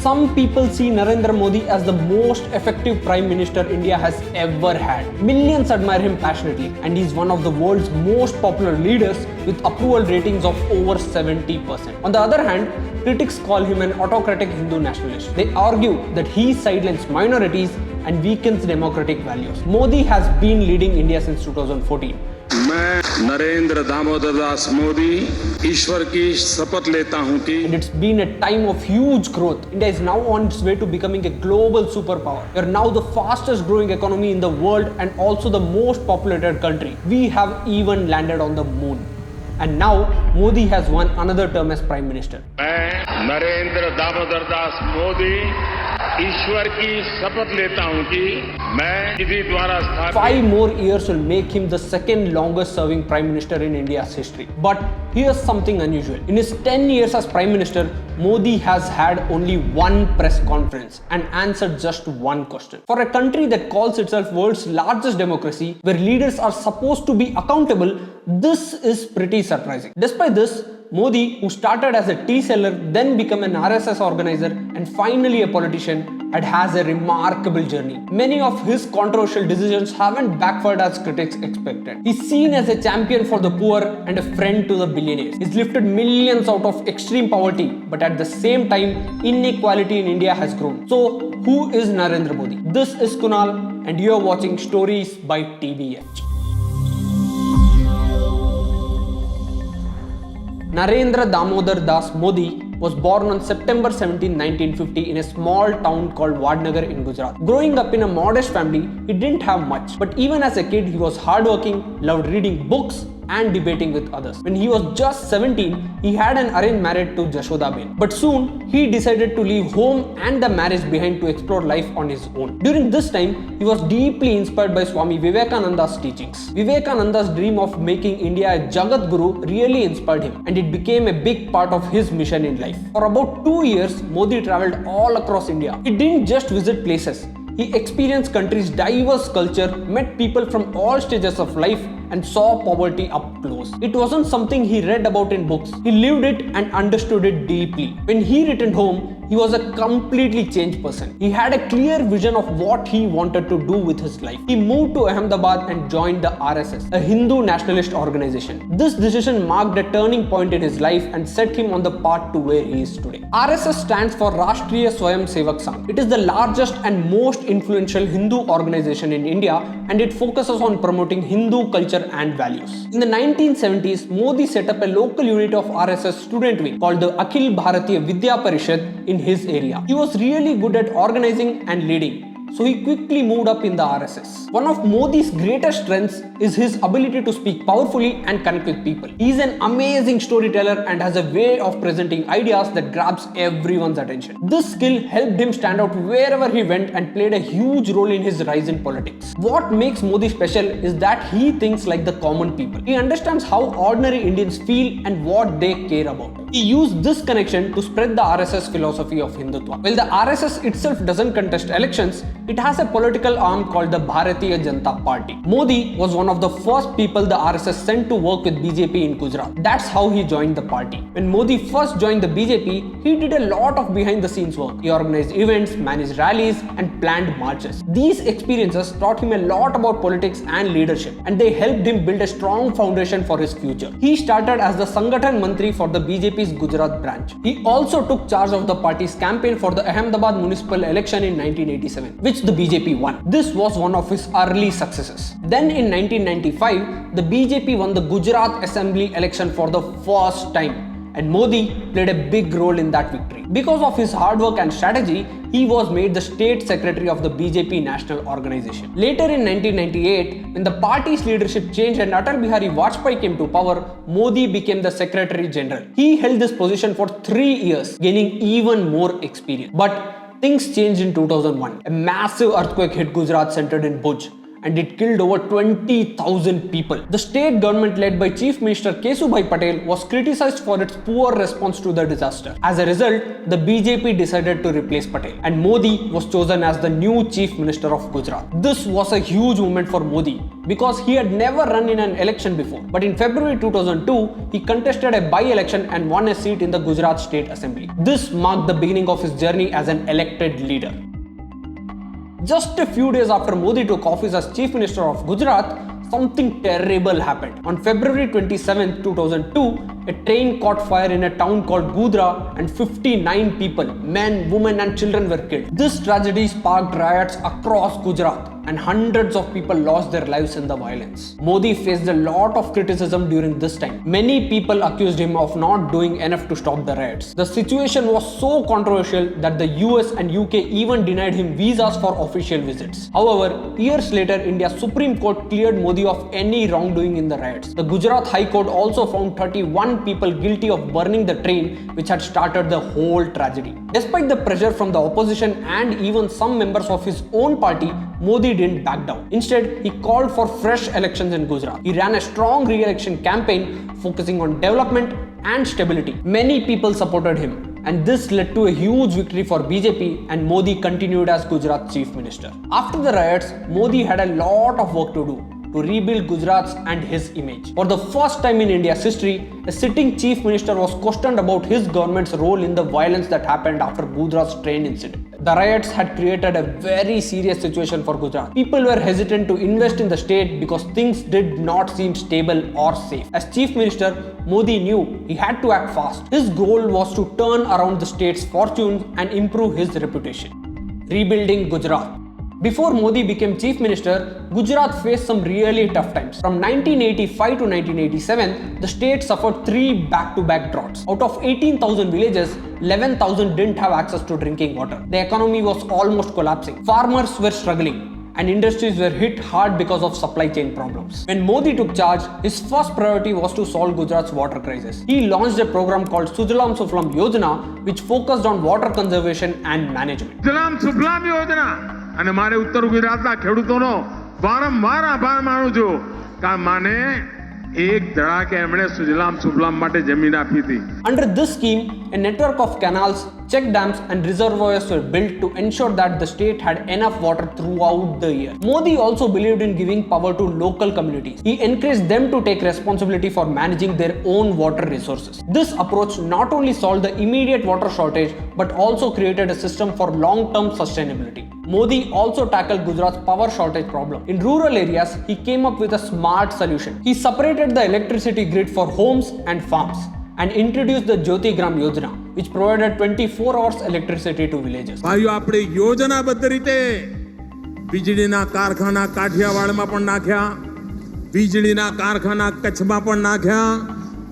Some people see Narendra Modi as the most effective Prime Minister India has ever had. Millions admire him passionately, and he's one of the world's most popular leaders with approval ratings of over 70%. On the other hand, critics call him an autocratic Hindu nationalist. They argue that he sidelines minorities and weakens democratic values. Modi has been leading India since 2014. मैं नरेंद्र दामोदर दास मोदी ईश्वर की शपथ लेता हूं कि And it's been a time of huge growth. India is now on its way to becoming a global superpower. We are now the fastest growing economy in the world and also the most populated country. We have even landed on the moon. And now Modi has won another term as Prime Minister. मैं नरेंद्र दामोदर दास मोदी ईश्वर की शपथ लेता हूं कि मैं किसी द्वारा स्थापित 5 more years will make him the second longest serving Prime Minister in India's history. But here's something unusual. In his 10 years as Prime Minister, Modi has had only one press conference and answered just one question. For a country that calls itself world's largest democracy, where leaders are supposed to be accountable, this is pretty surprising. Despite this, Modi, who started as a tea seller, then became an RSS organizer and finally a politician, has a remarkable journey. Many of his controversial decisions haven't backfired as critics expected. He's seen as a champion for the poor and a friend to the billionaires. He's lifted millions out of extreme poverty, but at the same time, inequality in India has grown. So, who is Narendra Modi? This is Kunal, and you're watching Stories by TBH. Narendra Damodar Das Modi was born on September 17, 1950 in a small town called Vadnagar in Gujarat. Growing up in a modest family, he didn't have much. But even as a kid, he was hardworking, loved reading books and debating with others. When he was just 17, he had an arranged marriage to Jashodaben. But soon, he decided to leave home and the marriage behind to explore life on his own. During this time, he was deeply inspired by Swami Vivekananda's teachings. Vivekananda's dream of making India a Jagat Guru really inspired him, and it became a big part of his mission in life. For about 2 years, Modi traveled all across India. He didn't just visit places. He experienced country's diverse culture, met people from all stages of life, and saw poverty up close. It wasn't something he read about in books. He lived it and understood it deeply. When he returned home, he was a completely changed person. He had a clear vision of what he wanted to do with his life. He moved to Ahmedabad and joined the RSS, a Hindu nationalist organization. This decision marked a turning point in his life and set him on the path to where he is today. RSS stands for Rashtriya Swayam Sevak Sangh. It is the largest and most influential Hindu organization in India, and it focuses on promoting Hindu culture and values. In the 1970s, Modi set up a local unit of RSS student wing called the Akhil Bharatiya Vidya Parishad in his area. He was really good at organizing and leading, so he quickly moved up in the RSS. One of Modi's greatest strengths is his ability to speak powerfully and connect with people. He is an amazing storyteller and has a way of presenting ideas that grabs everyone's attention. This skill helped him stand out wherever he went and played a huge role in his rise in politics. What makes Modi special is that he thinks like the common people. He understands how ordinary Indians feel and what they care about. He used this connection to spread the RSS philosophy of Hindutva. While the RSS itself doesn't contest elections, it has a political arm called the Bharatiya Janata Party. Modi was one of the first people the RSS sent to work with BJP in Gujarat. That's how he joined the party. When Modi first joined the BJP, he did a lot of behind the scenes work. He organized events, managed rallies, and planned marches. These experiences taught him a lot about politics and leadership, and they helped him build a strong foundation for his future. He started as the Sangathan Mantri for the BJP's Gujarat branch. He also took charge of the party's campaign for the Ahmedabad municipal election in 1987, which the BJP won. This was one of his early successes. Then in 1995, the BJP won the Gujarat Assembly election for the first time, and Modi played a big role in that victory. Because of his hard work and strategy, he was made the state secretary of the BJP national organization. Later in 1998, when the party's leadership changed and Atal Bihari Vajpayee came to power, Modi became the secretary general. He held this position for 3 years, gaining even more experience. But things changed in 2001. A massive earthquake hit Gujarat centered in Bhuj, and it killed over 20,000 people. The state government led by Chief Minister Kesubhai Patel was criticized for its poor response to the disaster. As a result, the BJP decided to replace Patel, and Modi was chosen as the new Chief Minister of Gujarat. This was a huge moment for Modi because he had never run in an election before. But in February 2002, he contested a by-election and won a seat in the Gujarat State Assembly. This marked the beginning of his journey as an elected leader. Just a few days after Modi took office as Chief Minister of Gujarat, something terrible happened. On February 27, 2002, a train caught fire in a town called Gudra and 59 people, men, women and children were killed. This tragedy sparked riots across Gujarat and hundreds of people lost their lives in the violence. Modi faced a lot of criticism during this time. Many people accused him of not doing enough to stop the riots. The situation was so controversial that the US and UK even denied him visas for official visits. However, years later, India's Supreme Court cleared Modi of any wrongdoing in the riots. The Gujarat High Court also found 31 people guilty of burning the train which had started the whole tragedy. Despite the pressure from the opposition and even some members of his own party, Modi didn't back down. Instead, he called for fresh elections in Gujarat. He ran a strong re-election campaign focusing on development and stability. Many people supported him, and this led to a huge victory for BJP, and Modi continued as Gujarat Chief Minister. After the riots, Modi had a lot of work to do to rebuild Gujarat's and his image. For the first time in India's history, a sitting chief minister was questioned about his government's role in the violence that happened after Gujarat's train incident. The riots had created a very serious situation for Gujarat. People were hesitant to invest in the state because things did not seem stable or safe. As chief minister, Modi knew he had to act fast. His goal was to turn around the state's fortunes and improve his reputation. Rebuilding Gujarat. Before Modi became Chief Minister, Gujarat faced some really tough times. From 1985 to 1987, the state suffered 3 back-to-back droughts. Out of 18,000 villages, 11,000 didn't have access to drinking water. The economy was almost collapsing. Farmers were struggling, and industries were hit hard because of supply chain problems. When Modi took charge, his first priority was to solve Gujarat's water crisis. He launched a program called Sujalam Suflam Yojana, which focused on water conservation and management. Sujalam Sufalam યોજના અને મારે ઉત્તર ગુજરાતના ખેડૂતોનો વારંવાર આભાર માનું છું કે માને એક ધડાકે એમણે સુજલામ સુફલામ માટે જમીન આપી હતી. Under this scheme, a network of canals, check dams and reservoirs were built to ensure that the state had enough water throughout the year. Modi also believed in giving power to local communities. He encouraged them to take responsibility for managing their own water resources. This approach not only solved the immediate water shortage but also created a system for long-term sustainability. Modi also tackled Gujarat's power shortage problem. In rural areas, he came up with a smart solution. He separated the electricity grid for homes and farms and introduced the Jyoti Gram Yojana, which provided 24 hours electricity to villages. ભાઈઓ આપણે યોજનાબદ્ધ રીતે વીજળીના કારખાના કાઠિયાવાડમાં પણ નાખ્યા, વીજળીના કારખાના કચ્છમાં પણ નાખ્યા,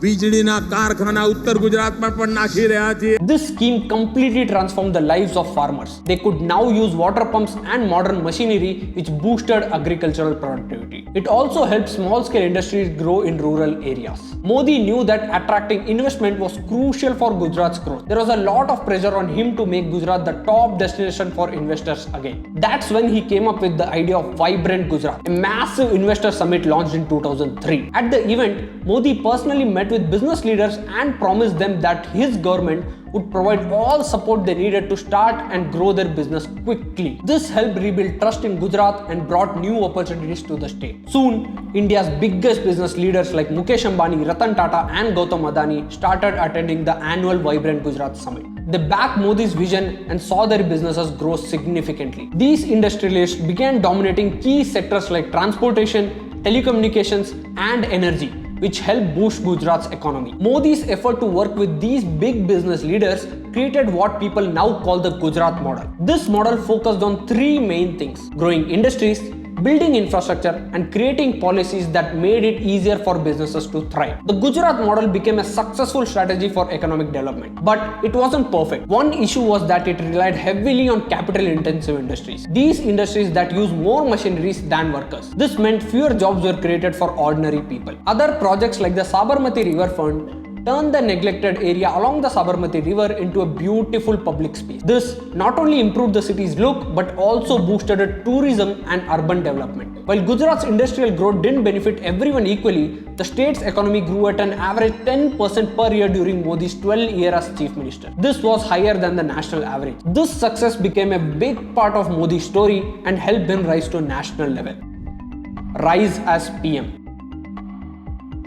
વીજળીના કારખાના ઉત્તર ગુજરાતમાં પણ નાખી રહ્યા છીએ. This scheme completely transformed the lives of farmers. They could now use water pumps and modern machinery which boosted agricultural productivity. It also helped small-scale industries grow in rural areas. Modi knew that attracting investment was crucial for Gujarat's growth. There was a lot of pressure on him to make Gujarat the top destination for investors again. That's when he came up with the idea of Vibrant Gujarat, a massive investor summit launched in 2003. At the event, Modi personally met with business leaders and promised them that his government would provide all support they needed to start and grow their business quickly. This helped rebuild trust in Gujarat and brought new opportunities to the state. Soon, India's biggest business leaders like Mukesh Ambani, Ratan Tata and Gautam Adani started attending the annual Vibrant Gujarat Summit. They backed Modi's vision and saw their businesses grow significantly. These industrialists began dominating key sectors like transportation, telecommunications and energy, which helped boost Gujarat's economy. Modi's effort to work with these big business leaders created what people now call the Gujarat model. This model focused on 3 main things: growing industries, building infrastructure, and creating policies that made it easier for businesses to thrive. The Gujarat model became a successful strategy for economic development, but it wasn't perfect. One issue was that it relied heavily on capital-intensive industries. These industries that use more machineries than workers. This meant fewer jobs were created for ordinary people. Other projects like the Sabarmati River Fund, turned the neglected area along the Sabarmati river into a beautiful public space. This not only improved the city's look but also boosted tourism and urban development. While Gujarat's industrial growth didn't benefit everyone equally, the state's economy grew at an average 10% per year during Modi's 12 years as chief minister. This was higher than the national average. This success became a big part of Modi's story and helped him rise to a national level. Rise as PM.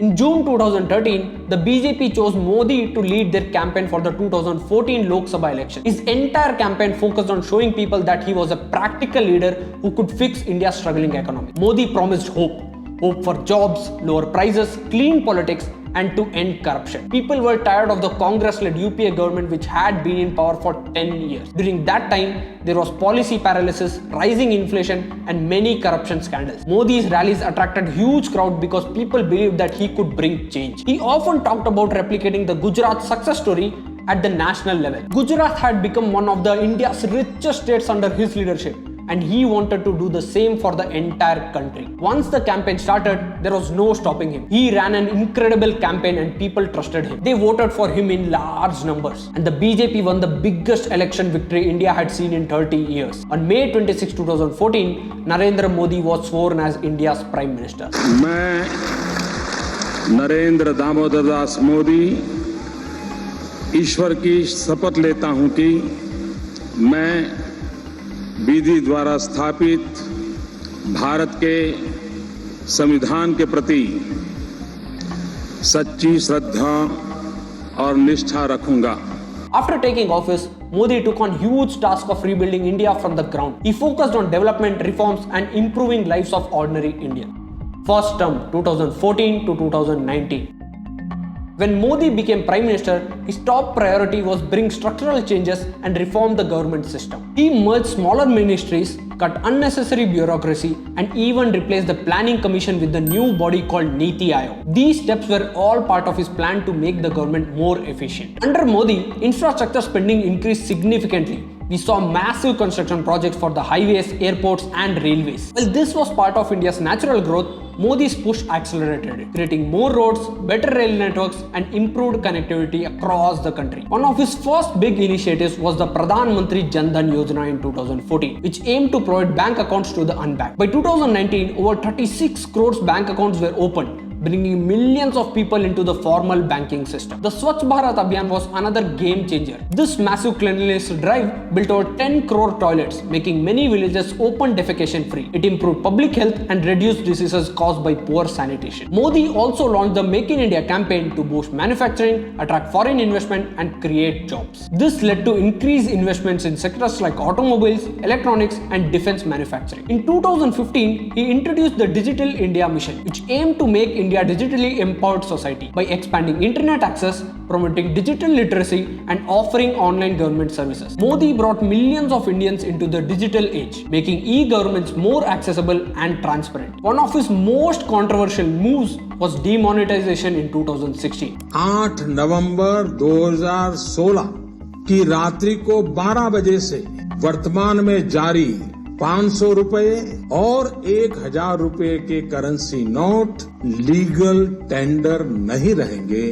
In June 2013, the BJP chose Modi to lead their campaign for the 2014 Lok Sabha election. His entire campaign focused on showing people that he was a practical leader who could fix India's struggling economy. Modi promised hope for jobs, lower prices, clean politics, and to end corruption. People were tired of the Congress-led UPA government which had been in power for 10 years. During that time, there was policy paralysis, rising inflation, and many corruption scandals. Modi's rallies attracted huge crowd because people believed that he could bring change. He often talked about replicating the Gujarat success story at the national level. Gujarat had become one of the India's richest states under his leadership, and he wanted to do the same for the entire country. Once the campaign started, there was no stopping him. He ran an incredible campaign and people trusted him. They voted for him in large numbers, and the BJP won the biggest election victory India had seen in 30 years. On May 26, 2014, Narendra Modi was sworn as India's Prime Minister. मैं नरेंद्र दामोदर दास मोदी ईश्वर की शपथ लेता हूं कि मैं विधि द्वारा स्थापित भारत के संविधान के प्रति सच्ची श्रद्धा और निष्ठा रखूंगा. After taking office, Modi took on huge task of rebuilding India from the ground. He focused on development, reforms, and improving lives of ordinary Indians. First term 2014 to 2019. When Modi became Prime Minister, his top priority was bring structural changes and reform the government system. He merged smaller ministries, cut unnecessary bureaucracy, and even replaced the Planning Commission with the new body called Niti Aayog. These steps were all part of his plan to make the government more efficient. Under Modi, infrastructure spending increased significantly. We saw massive construction projects for the highways, airports, and railways. While this was part of India's natural growth, Modi's push accelerated it, creating more roads, better rail networks, and improved connectivity across the country. One of his first big initiatives was the Pradhan Mantri Jan Dhan Yojana in 2014, which aimed to provide bank accounts to the unbanked. By 2019, over 36 crores bank accounts were opened, bringing millions of people into the formal banking system. The Swachh Bharat Abhiyan was another game changer. This massive cleanliness drive built over 10 crore toilets, making many villages open defecation free. It improved public health and reduced diseases caused by poor sanitation. Modi also launched the Make in India campaign to boost manufacturing, attract foreign investment, and create jobs. This led to increased investments in sectors like automobiles, electronics, and defense manufacturing. In 2015, he introduced the Digital India Mission, which aimed to make India digitally empowered society by expanding internet access, promoting digital literacy, and offering online government services. Modi brought millions of Indians into the digital age, making e-governments more accessible and transparent. One of his most controversial moves was demonetization in 2016. 8 नवंबर 2016 की रात्रि को 12 बजे से वर्तमान में जारी 500 रुपए और 1000 रुपए के करेंसी नोट लीगल टेंडर नहीं रहेंगे.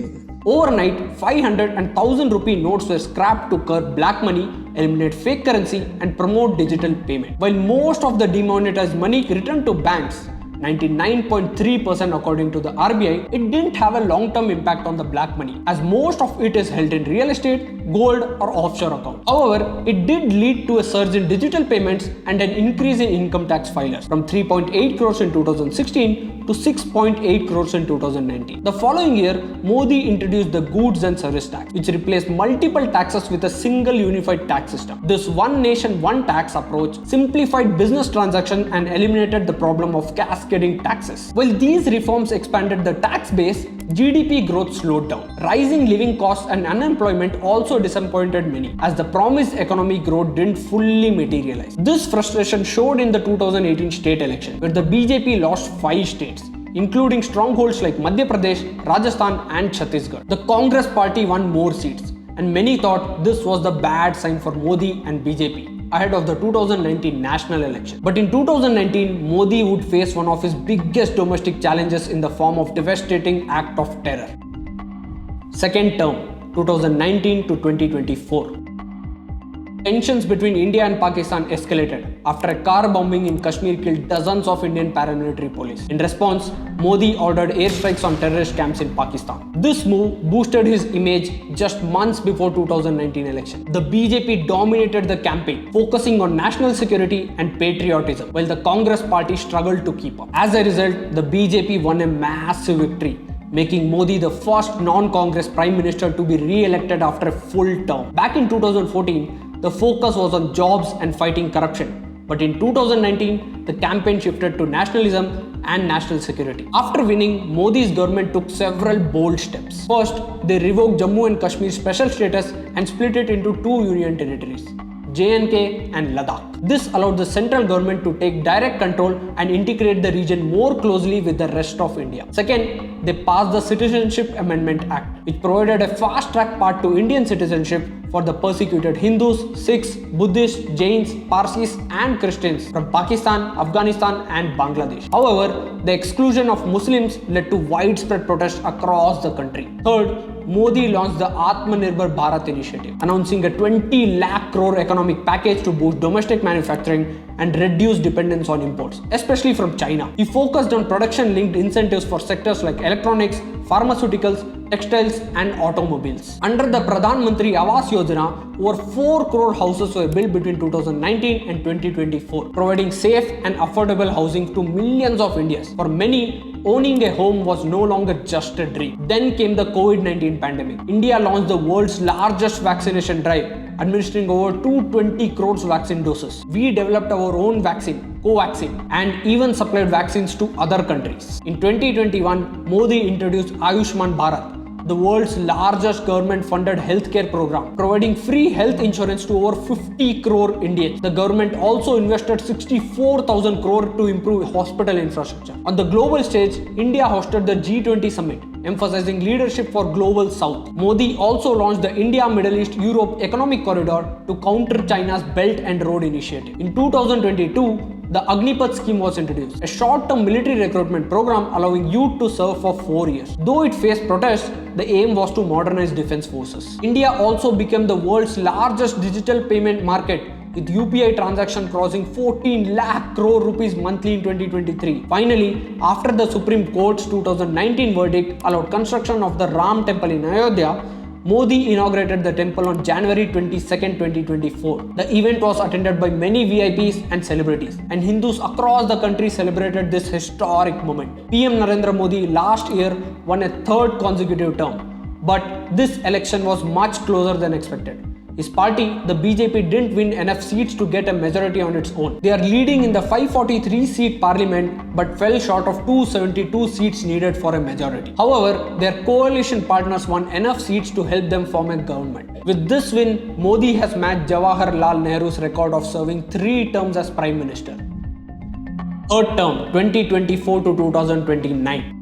Overnight, 500 and 1000 rupee notes were scrapped to curb black money, eliminate fake currency, and promote digital payment. While most of the demonetized money returned to banks, 99.3% according to the RBI, it didn't have a long-term impact on the black money, as most of it is held in real estate, gold, or offshore accounts. However, it did lead to a surge in digital payments and an increase in income tax filers from 3.8 crores in 2016 to 6.8 crores in 2019. The following year, Modi introduced the goods and service tax, which replaced multiple taxes with a single unified tax system. This one nation, one tax approach simplified business transactions and eliminated the problem of cascading taxes. While these reforms expanded the tax base, GDP growth slowed down. Rising living costs and unemployment also disappointed many, as the promised economic growth didn't fully materialize. This frustration showed in the 2018 state election, where the BJP lost 5 states, including strongholds like Madhya Pradesh, Rajasthan, and Chhattisgarh. The Congress party won more seats, and many thought this was the bad sign for Modi and BJP ahead of the 2019 national election. But in 2019, Modi would face one of his biggest domestic challenges in the form of devastating act of terror. Second term, 2019 to 2024. Tensions between India and Pakistan escalated after a car bombing in Kashmir killed dozens of Indian paramilitary police. In response, Modi ordered airstrikes on terrorist camps in Pakistan. This move boosted his image just months before 2019 election. The BJP dominated the campaign, focusing on national security and patriotism, while the Congress party struggled to keep up. As a result, the BJP won a massive victory, making Modi the first non-Congress Prime Minister to be re-elected after a full term. Back in 2014, the focus was on jobs and fighting corruption. But in 2019, the campaign shifted to nationalism and national security. After winning, Modi's government took several bold steps. First, they revoked Jammu and Kashmir's special status and split it into two union territories, JNK and Ladakh. This allowed the central government to take direct control and integrate the region more closely with the rest of India. Second, they passed the Citizenship Amendment Act, which provided a fast-track path to Indian citizenship for the persecuted Hindus, Sikhs, Buddhists, Jains, Parsis and Christians from Pakistan, Afghanistan and Bangladesh. However, the exclusion of Muslims led to widespread protests across the country. Third, Modi launched the Atmanirbhar Bharat initiative, announcing a 20 lakh crore economic package to boost domestic manufacturing and reduce dependence on imports, especially from China. He focused on production-linked incentives for sectors like electronics, pharmaceuticals, textiles and automobiles. Under the Pradhan Mantri Awas Yojana, over 4 crore houses were built between 2019 and 2024, providing safe and affordable housing to millions of Indians. For many, owning a home was no longer just a dream. Then came the COVID-19 pandemic. India launched the world's largest vaccination drive, administering over 220 crores vaccine doses. We developed our own vaccine, Covaxin, and even supplied vaccines to other countries. In 2021, Modi introduced Ayushman Bharat, the world's largest government-funded healthcare program, providing free health insurance to over 50 crore Indians. The government also invested 64,000 crore to improve hospital infrastructure. On the global stage, India hosted the G20 summit, emphasizing leadership for Global South. Modi also launched the India-Middle East-Europe Economic Corridor to counter China's Belt and Road Initiative. In 2022, the Agnipath scheme was introduced, a short-term military recruitment program allowing youth to serve for 4 years. Though it faced protests, the aim was to modernize defense forces. India also became the world's largest digital payment market, with UPI transaction crossing 14 lakh crore rupees monthly in 2023. Finally, after the Supreme Court's 2019 verdict allowed construction of the Ram Temple in Ayodhya, Modi inaugurated the temple on January 22, 2024. The event was attended by many VIPs and celebrities, and Hindus across the country celebrated this historic moment. PM Narendra Modi last year won a third consecutive term, but this election was much closer than expected. His party, the BJP, didn't win enough seats to get a majority on its own. They are leading in the 543-seat parliament but fell short of 272 seats needed for a majority. However, their coalition partners won enough seats to help them form a government. With this win, Modi has matched Jawaharlal Nehru's record of serving 3 terms as Prime Minister. Third term, 2024 to 2029.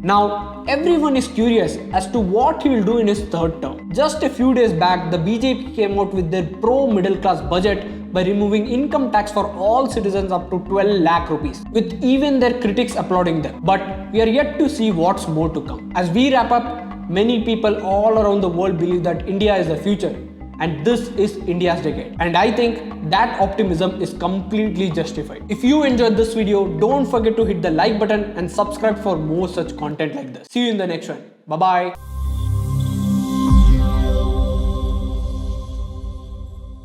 Now, everyone is curious as to what he will do in his third term. Just a few days back, the BJP came out with their pro-middle class budget by removing income tax for all citizens up to 12 lakh rupees, with even their critics applauding them. But we are yet to see what's more to come. As we wrap up, many people all around the world believe that India is the future, and this is India's decade. And I think that optimism is completely justified. If you enjoyed this video, don't forget to hit the like button and subscribe for more such content like this. See you in the next one. Bye-bye.